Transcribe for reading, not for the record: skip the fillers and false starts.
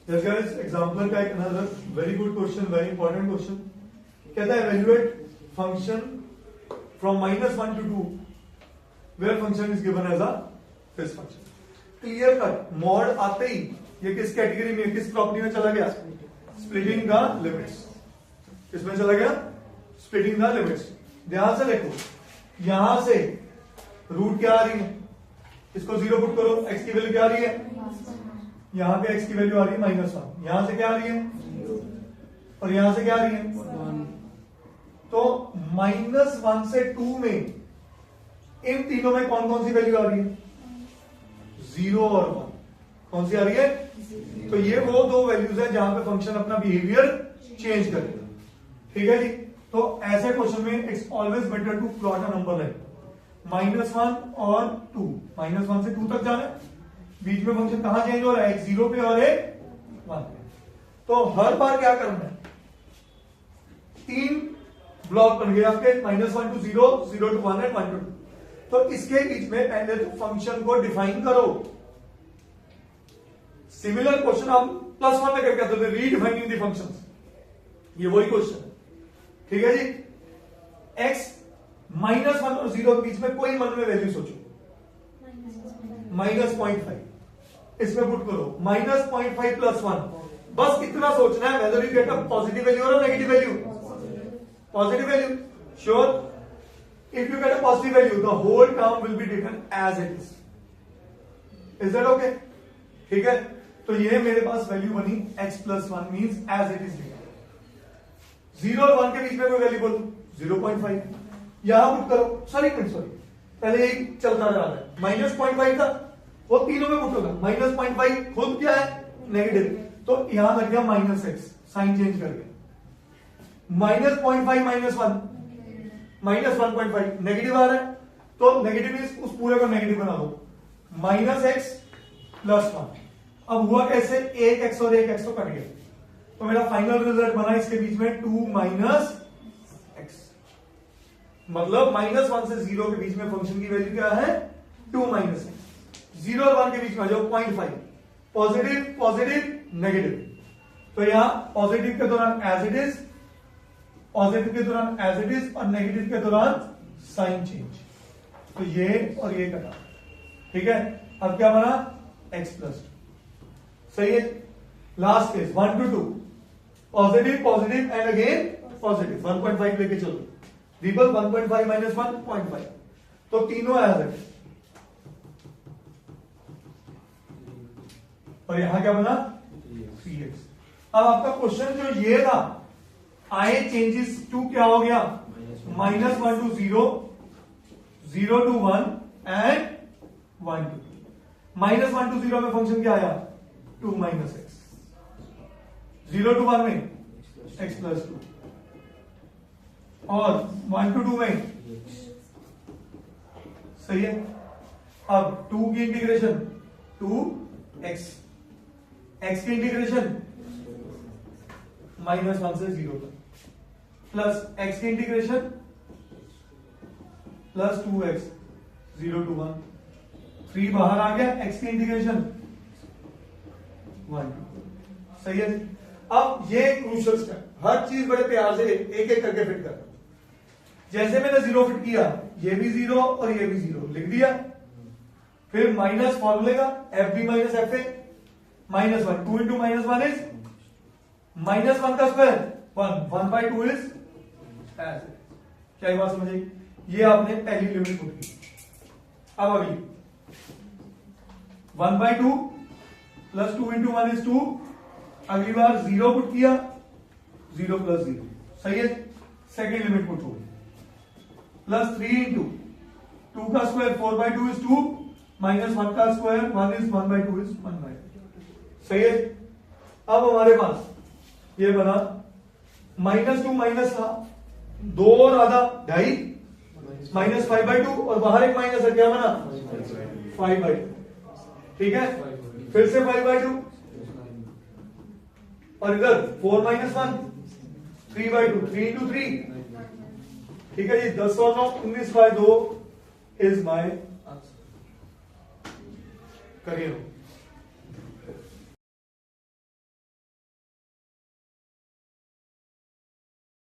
Yes guys, exemplar का एक another very good question, very important question. कहता है evaluate function from -1 to 2 where function is given as a fifth function. Clear cut. mod आते ही ये किस category में, किस प्रॉपर्टी में चला गया? Splitting the limits. किसमें चला गया? Splitting the limits. ध्यान से देखो, यहां से रूट क्या आ रही है, इसको 0 पुट करो, x की वैल्यू क्या आ रही है? यहां पे x की वैल्यू आ रही है -1, यहां से क्या आ रही है और यहां से क्या आ रही है 1. तो -1 से 2 में इन तीनों में कौन कौन सी वैल्यू आ रही है? 0 और 1. कौन सी आ रही है? तो ये वो दो वैल्यूज है जहां पे फंक्शन अपना बिहेवियर चेंज करेगा. ठीक है जी. तो ऐसे क्वेश्चन में it's always better to plot a number line. -1 और 2, -1 से 2 तक जाना है, बीच में फंक्शन कहां चेंज हो रहा है? एक 0 पे और एक 1 पे. तो हर बार क्या करना है? 3 ब्लॉक बन गए आपके, -1 to 0, 0 to 1 and 1 to 2. तो इसके बीच में पहले तो फंक्शन को डिफाइन करो. सिमिलर क्वेश्चन आप +1 में करके आते थे, रीडिफाइनिंग द फंक्शंस. ये वही क्वेश्चन है. ठीक है जी. x -1 और 0 के बीच में कोई मन में वैल्यू सोचो. -0.5 इसमें पुट करो. -0.5 + 1. बस इतना सोचना है whether you get a positive value और negative value. Positive value sure. If you get a positive value the whole term will be written as it is. Is that okay? ठीक है. तो ये मेरे पास वैल्यू बनी x + 1 means as it is. 0 और 1 के बीच में कोई वैल्यू बोलो 0.5. यहां पुट करो. सॉरी पहले यही चलता जा रहा है. -0.5 था, वो तीनों में पुट होगा. -0.5 खुद क्या है? नेगेटिव. तो यहां लग गया -x, साइन चेंज करके. -0.5 -1 -1.5 नेगेटिव आ रहा है, तो नेगेटिव मींस उस पूरे को नेगेटिव बना दो. -x + 1. अब हुआ कैसे? एक x और एक x तो कट गया. तो मेरा फाइनल रिजल्ट बना इसके बीच में 2 - x. मतलब -1 से 0 के बीच में फंक्शन की वैल्यू क्या है? 2 - x. 0 और 1 के बीच में जो 0.5. Positive positive negative. तो यहां पॉजिटिव के दौरान एज इट इज, पॉजिटिव के दौरान एज इट इज और नेगेटिव के दौरान साइन चेंज. तो ये और ये कटा. ठीक है. अब क्या बना? x + 2. सही है. Last case 1 to 2 positive positive and again positive. 1.5 लेके चलो. रिबल 1.5 - 1.5. तो तीनों एज है. और यहां क्या बना? 3x. अब आपका क्वेश्चन जो ये था, आए चेंजेस टू क्या हो गया? -1 to 0, 0 to 1 and 1 to 2. -1 to 0 में फंक्शन क्या आया? 2 - x. 0 to 1 में x + 2 और 1 to 2 में. सही है. अब 2 की इंटीग्रेशन 2x, x की इंटीग्रेशन -1 से 0 तक, प्लस x की इंटीग्रेशन प्लस 2x 0 to 1. 3 बाहर आ गया. x की इंटीग्रेशन 1 to 2. सही है. अब ये क्रूशियल स्टेप, हर चीज बड़े प्यार से एक एक करके फिट कर. जैसे मैंने 0 फिट किया, ये भी 0 और ये भी 0 लिख दिया. फिर माइनस फॉर्मूले का FB - FA -1. 2 into -1 is -1 का स्क्वायर 1. 1/2 is as. क्या ये बात समझ आई? ये आपने पहली लिमिट पुट की. अब अगली 1/2 + 2 into 1 is 2. अगली बार 0 पुट किया, 0 + 0. सही है. सेकेंड लिमिट पुट होगी +3 into 2 का स्क्वायर 4/2 is 2 -1 का स्क्वायर 1 is 1/2 is 1/2. सही है. अब हमारे पास ये बना -2 था, 2 और आधा 2.5 -5/2 और बाहर एक माइनस है. क्या बना? 5/2. ठीक है. फिर से 5/2 और इधर 4 - 1 3/2. 3 into 3. ठीक है जी. 10 और 9 19/2 इज माय आंसर. करिए.